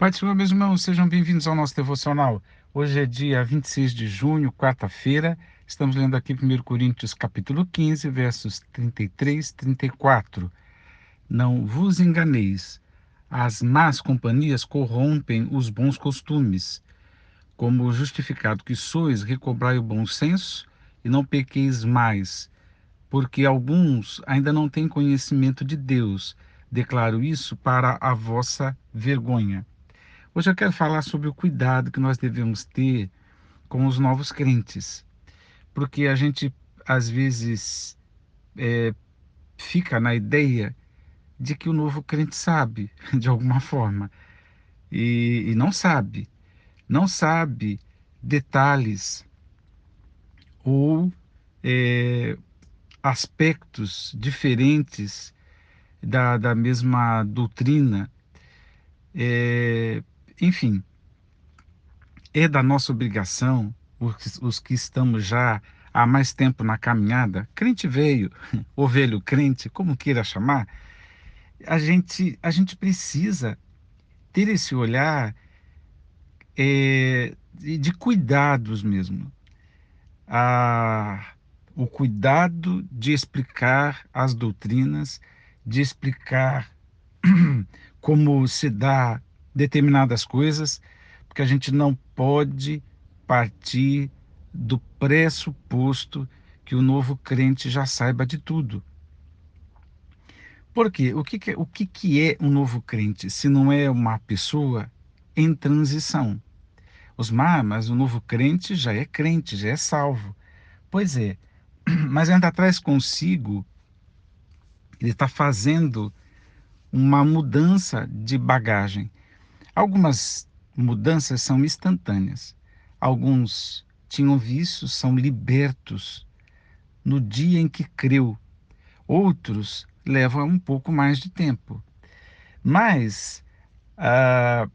Pai do Senhor, meus irmãos, sejam bem-vindos ao nosso devocional. Hoje é dia 26 de junho, quarta-feira. Estamos lendo aqui 1 Coríntios capítulo 15, versos 33 e 34. Não vos enganeis, as más companhias corrompem os bons costumes. Como justificado que sois, recobrai o bom senso e não pequeis mais, porque alguns ainda não têm conhecimento de Deus. Declaro isso para a vossa vergonha. Hoje eu quero falar sobre o cuidado que nós devemos ter com os novos crentes, porque a gente às vezes fica na ideia de que o novo crente sabe, de alguma forma, e não sabe detalhes ou é, aspectos diferentes da mesma doutrina. É, enfim, é da nossa obrigação, os que estamos já há mais tempo na caminhada, crente velho, ou velho crente, como queira chamar, a gente precisa ter esse olhar de cuidados mesmo. A, o cuidado de explicar as doutrinas, de explicar como se dá determinadas coisas, porque a gente não pode partir do pressuposto que o novo crente já saiba de tudo. Por quê? O que que é um novo crente, se não é uma pessoa em transição? Mas o novo crente, já é salvo. Pois é, mas ainda traz consigo, ele está fazendo uma mudança de bagagem. Algumas mudanças são instantâneas. Alguns tinham vícios, são libertos no dia em que creu. Outros levam um pouco mais de tempo. Mas, ah,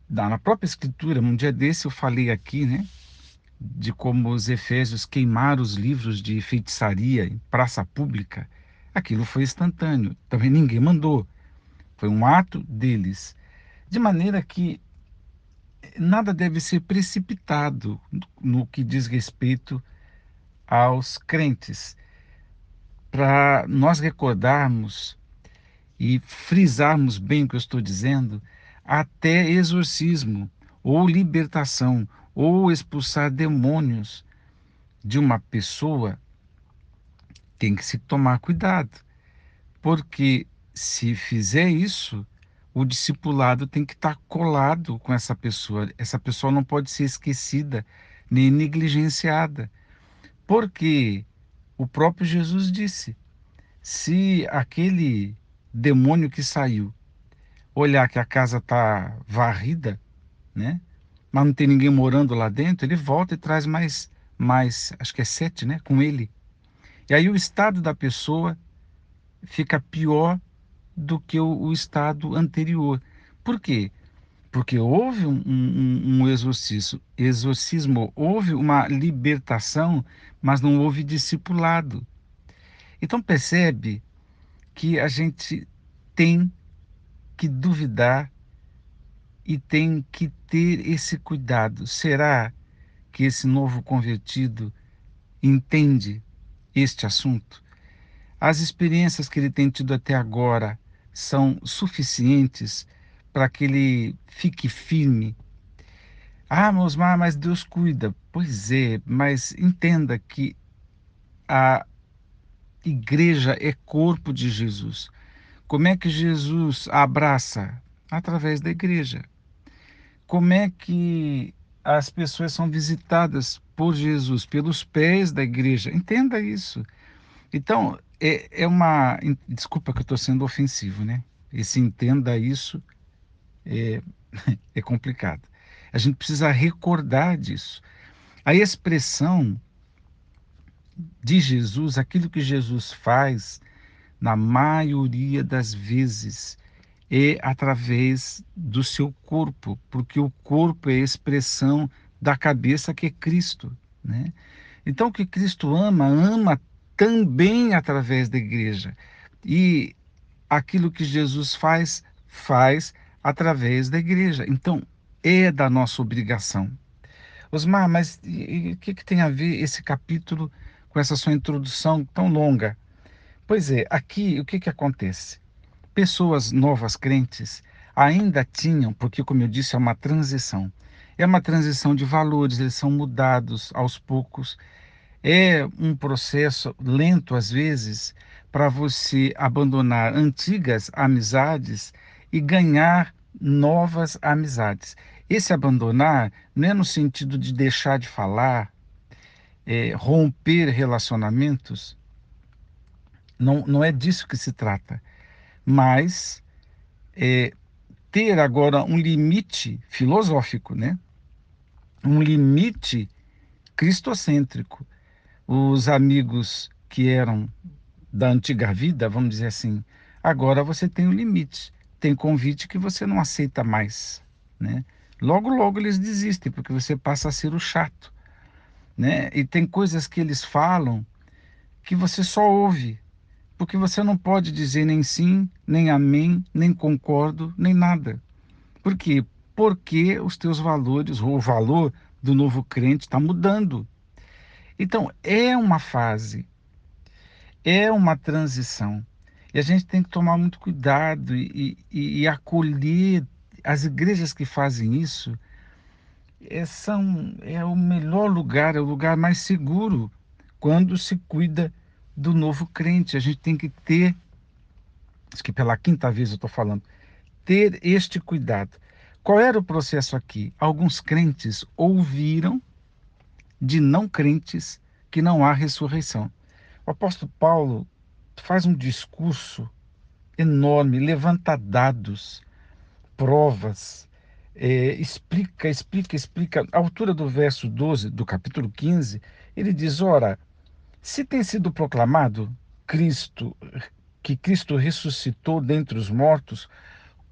na própria Escritura, um dia desse eu falei aqui, né, de como os efésios queimaram os livros de feitiçaria em praça pública. Aquilo foi instantâneo. Também ninguém mandou. Foi um ato deles. De maneira que nada deve ser precipitado no que diz respeito aos crentes, para nós recordarmos e frisarmos bem o que eu estou dizendo, até exorcismo, ou libertação, ou expulsar demônios de uma pessoa, tem que se tomar cuidado, porque se fizer isso, o discipulado tem que estar colado com essa pessoa não pode ser esquecida nem negligenciada. Porque o próprio Jesus disse: se aquele demônio que saiu olhar que a casa está varrida, né? Mas não tem ninguém morando lá dentro, ele volta e traz mais, acho que é 7, né? Com ele. E aí o estado da pessoa fica pior do que o estado anterior. Por quê? Porque houve um exorcismo, houve uma libertação, mas não houve discipulado. Então percebe que a gente tem que duvidar e tem que ter esse cuidado. Será que esse novo convertido entende este assunto? As experiências que ele tem tido até agora são suficientes para que ele fique firme? Ah, Mosmar, mas Deus cuida. Pois é, mas entenda que a igreja é corpo de Jesus. Como é que Jesus abraça? Através da igreja. Como é que as pessoas são visitadas por Jesus? Pelos pés da igreja. Entenda isso. Então, é uma. Desculpa que eu estou sendo ofensivo, né? Esse entenda isso é, é complicado. A gente precisa recordar disso. A expressão de Jesus, aquilo que Jesus faz, na maioria das vezes, é através do seu corpo, porque o corpo é a expressão da cabeça que é Cristo, né? Então, o que Cristo ama, ama também através da igreja. E aquilo que Jesus faz, faz através da igreja. Então, é da nossa obrigação. Osmar, mas o que, que tem a ver esse capítulo com essa sua introdução tão longa? Pois é, aqui o que, que acontece? Pessoas novas crentes ainda tinham, porque, como eu disse, é uma transição. É uma transição de valores, eles são mudados aos poucos. É um processo lento, às vezes, para você abandonar antigas amizades e ganhar novas amizades. Esse abandonar não é no sentido de deixar de falar, romper relacionamentos, não é disso que se trata, mas ter agora um limite filosófico, né? Um limite cristocêntrico. Os amigos que eram da antiga vida, vamos dizer assim, agora você tem um limite. Tem convite que você não aceita mais, né? Logo, logo eles desistem, porque você passa a ser o chato, né? E tem coisas que eles falam que você só ouve, porque você não pode dizer nem sim, nem amém, nem concordo, nem nada. Por quê? Porque os teus valores, ou o valor do novo crente está mudando. Então, é uma fase, é uma transição. E a gente tem que tomar muito cuidado e acolher as igrejas que fazem isso. É o melhor lugar, é o lugar mais seguro quando se cuida do novo crente. A gente tem que ter, acho que pela quinta vez eu estou falando, ter este cuidado. Qual era o processo aqui? Alguns crentes ouviram de não crentes que não há ressurreição. O apóstolo Paulo faz um discurso enorme, levanta dados, provas, explica. À altura do verso 12 do capítulo 15, ele diz: ora, se tem sido proclamado Cristo, que Cristo ressuscitou dentre os mortos,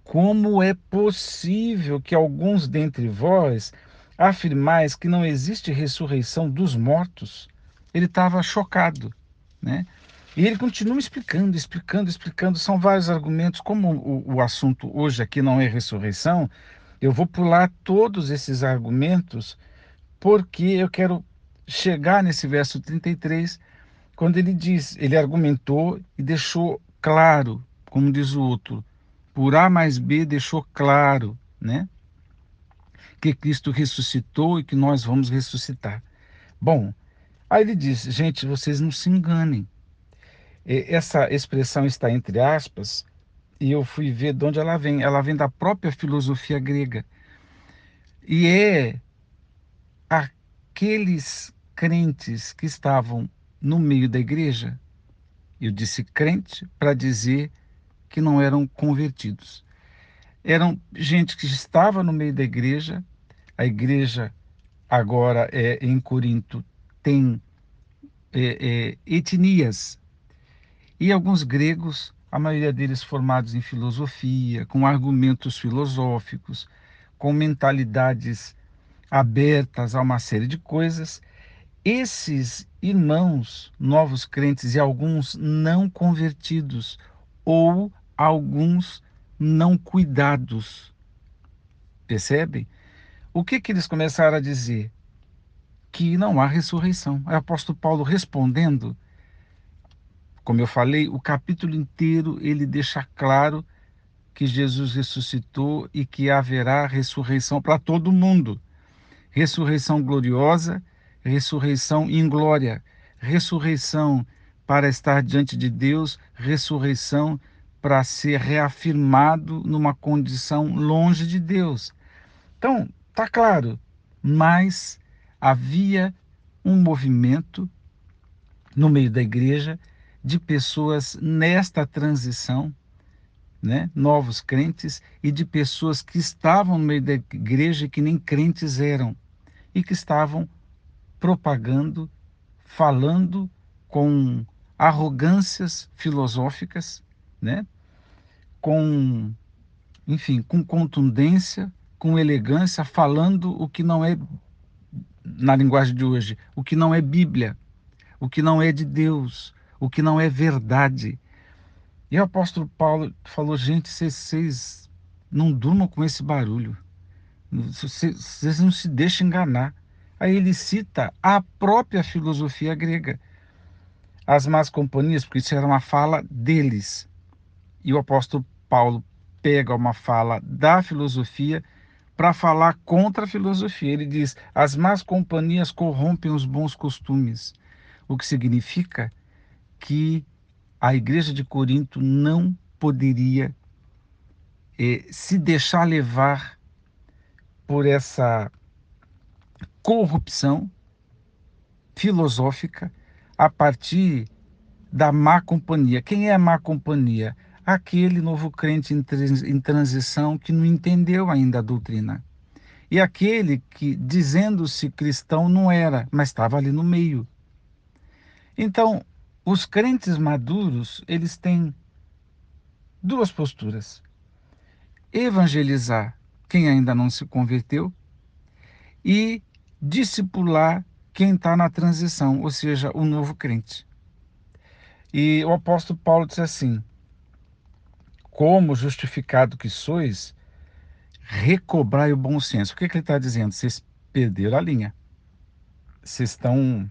como é possível que alguns dentre vós afirmais que não existe ressurreição dos mortos? Ele estava chocado, né? E ele continua explicando. São vários argumentos. Como o assunto hoje aqui não é ressurreição, eu vou pular todos esses argumentos, porque eu quero chegar nesse verso 33, quando ele diz, ele argumentou e deixou claro, como diz o outro, por A mais B deixou claro, né, que Cristo ressuscitou e que nós vamos ressuscitar. Bom, aí ele diz, gente, vocês não se enganem. Essa expressão está entre aspas, e eu fui ver de onde ela vem. Ela vem da própria filosofia grega. E é aqueles crentes que estavam no meio da igreja. Eu disse crente para dizer que não eram convertidos. Eram gente que estava no meio da igreja. A igreja agora em Corinto tem etnias e alguns gregos, a maioria deles formados em filosofia, com argumentos filosóficos, com mentalidades abertas a uma série de coisas. Esses irmãos, novos crentes e alguns não convertidos, ou alguns não cuidados, percebem? O que que eles começaram a dizer? Que não há ressurreição. Aí o apóstolo Paulo respondendo, como eu falei, o capítulo inteiro ele deixa claro que Jesus ressuscitou e que haverá ressurreição para todo mundo. Ressurreição gloriosa, ressurreição em glória, ressurreição para estar diante de Deus, ressurreição para ser reafirmado numa condição longe de Deus. Então, tá claro, mas havia um movimento no meio da igreja de pessoas nesta transição, né, novos crentes, e de pessoas que estavam no meio da igreja e que nem crentes eram, e que estavam propagando, falando com arrogâncias filosóficas, né, com, enfim, com contundência, com elegância, falando o que não é, na linguagem de hoje, o que não é Bíblia, o que não é de Deus, o que não é verdade. E o apóstolo Paulo falou, gente, vocês Não durmam com esse barulho. Vocês não se deixem enganar. Aí ele cita a própria filosofia grega, as más companhias, porque isso era uma fala deles. E o apóstolo Paulo pega uma fala da filosofia para falar contra a filosofia. Ele diz: as más companhias corrompem os bons costumes, o que significa que a igreja de Corinto não poderia se deixar levar por essa corrupção filosófica a partir da má companhia. Quem é a má companhia? Aquele novo crente em transição que não entendeu ainda a doutrina. E aquele que, dizendo-se cristão, não era, mas estava ali no meio. Então, os crentes maduros, eles têm duas posturas: evangelizar quem ainda não se converteu e discipular quem está na transição, ou seja, o novo crente. E o apóstolo Paulo diz assim: como justificado que sois, recobrai o bom senso. O que ele está dizendo? Vocês perderam a linha. Vocês estão,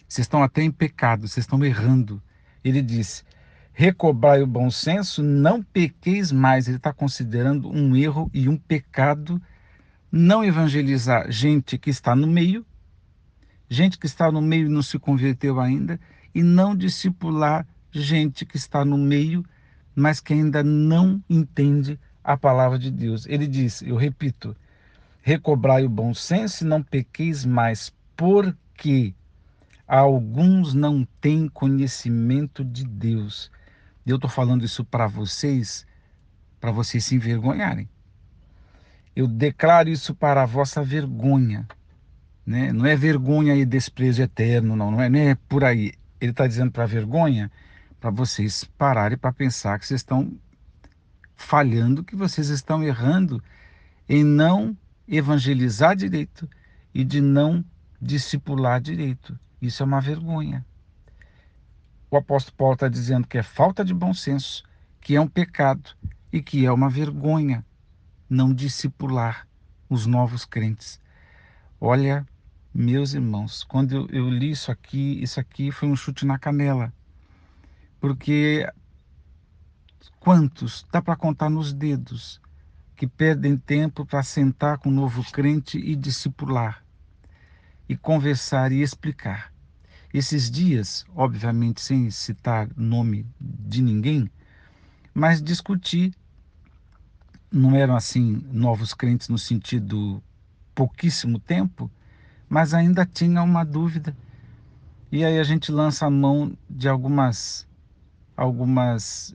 vocês estão até em pecado, vocês estão errando. Ele diz: recobrai o bom senso, não pequeis mais. Ele está considerando um erro e um pecado não evangelizar gente que está no meio, gente que está no meio e não se converteu ainda, e não discipular gente que está no meio, mas que ainda não entende a palavra de Deus. Ele diz, eu repito: recobrai o bom senso e não pequeis mais, porque alguns não têm conhecimento de Deus. Eu estou falando isso para vocês se envergonharem. Eu declaro isso para a vossa vergonha, né? Não é vergonha e desprezo eterno, não é por aí. Ele está dizendo para a vergonha, para vocês pararem para pensar que vocês estão falhando, que vocês estão errando em não evangelizar direito e de não discipular direito. Isso é uma vergonha. O apóstolo Paulo está dizendo que é falta de bom senso, que é um pecado e que é uma vergonha não discipular os novos crentes. Olha, meus irmãos, quando eu li isso aqui foi um chute na canela, porque quantos, dá para contar nos dedos, que perdem tempo para sentar com o novo crente e discipular, e conversar e explicar. Esses dias, obviamente sem citar nome de ninguém, mas discutir, não eram assim novos crentes no sentido pouquíssimo tempo, mas ainda tinha uma dúvida. E aí a gente lança a mão de algumas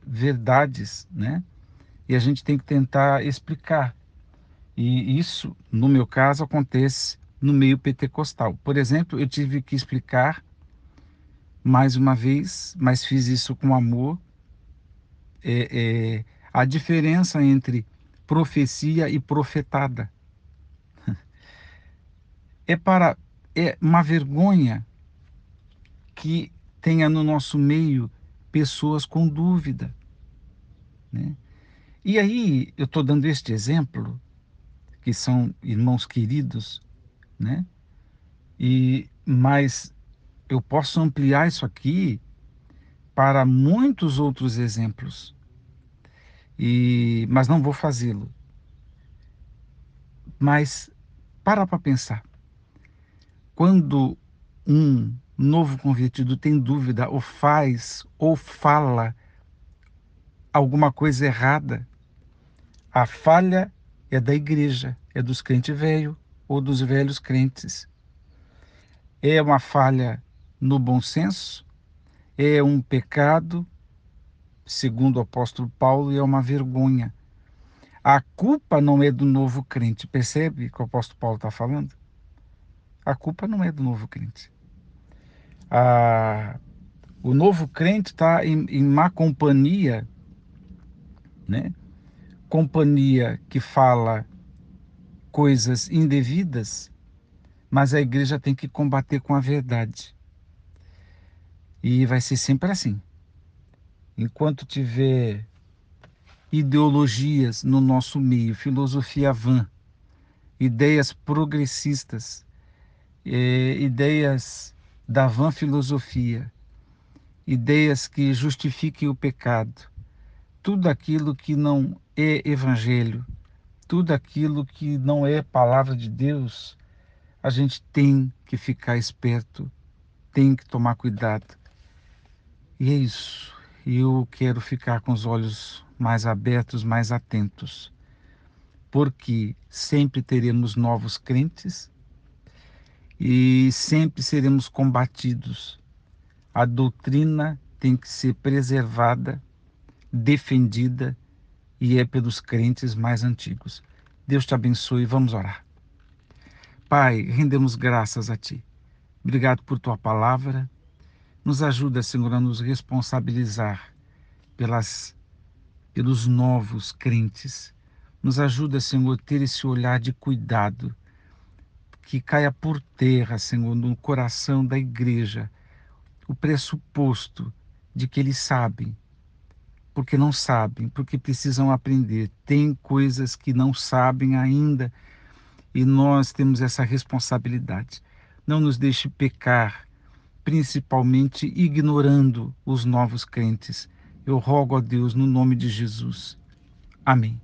verdades, né? E a gente tem que tentar explicar. E isso, no meu caso, acontece no meio pentecostal. Por exemplo, eu tive que explicar mais uma vez, mas fiz isso com amor, a diferença entre profecia e profetada. É para é uma vergonha que tenha no nosso meio pessoas com dúvida, né? E aí eu estou dando este exemplo, que são irmãos queridos, né? Mas eu posso ampliar isso aqui para muitos outros exemplos, mas não vou fazê-lo. Mas para pensar. Quando um novo convertido tem dúvida ou faz ou fala alguma coisa errada, a falha é da igreja, é dos crentes velhos ou dos velhos crentes. É uma falha no bom senso, é um pecado, segundo o apóstolo Paulo, e é uma vergonha. A culpa não é do novo crente, percebe o que o apóstolo Paulo está falando? A culpa não é do novo crente. O novo crente está em má companhia, né? Companhia que fala coisas indevidas, mas a igreja tem que combater com a verdade. E vai ser sempre assim. Enquanto tiver ideologias no nosso meio, filosofia vã, ideias progressistas, ideias da vã filosofia, ideias que justifiquem o pecado, tudo aquilo que não é evangelho, tudo aquilo que não é palavra de Deus, a gente tem que ficar esperto, tem que tomar cuidado. E é isso. Eu quero ficar com os olhos mais abertos, mais atentos, porque sempre teremos novos crentes e sempre seremos combatidos. A doutrina tem que ser preservada, defendida, e é pelos crentes mais antigos. Deus te abençoe. Vamos orar. Pai, rendemos graças a Ti. Obrigado por Tua palavra. Nos ajuda, Senhor, a nos responsabilizar pelos novos crentes. Nos ajuda, Senhor, a ter esse olhar de cuidado, que caia por terra, Senhor, no coração da igreja, o pressuposto de que eles sabem, porque não sabem, porque precisam aprender. Tem coisas que não sabem ainda e nós temos essa responsabilidade. Não nos deixe pecar, principalmente ignorando os novos crentes. Eu rogo a Deus no nome de Jesus. Amém.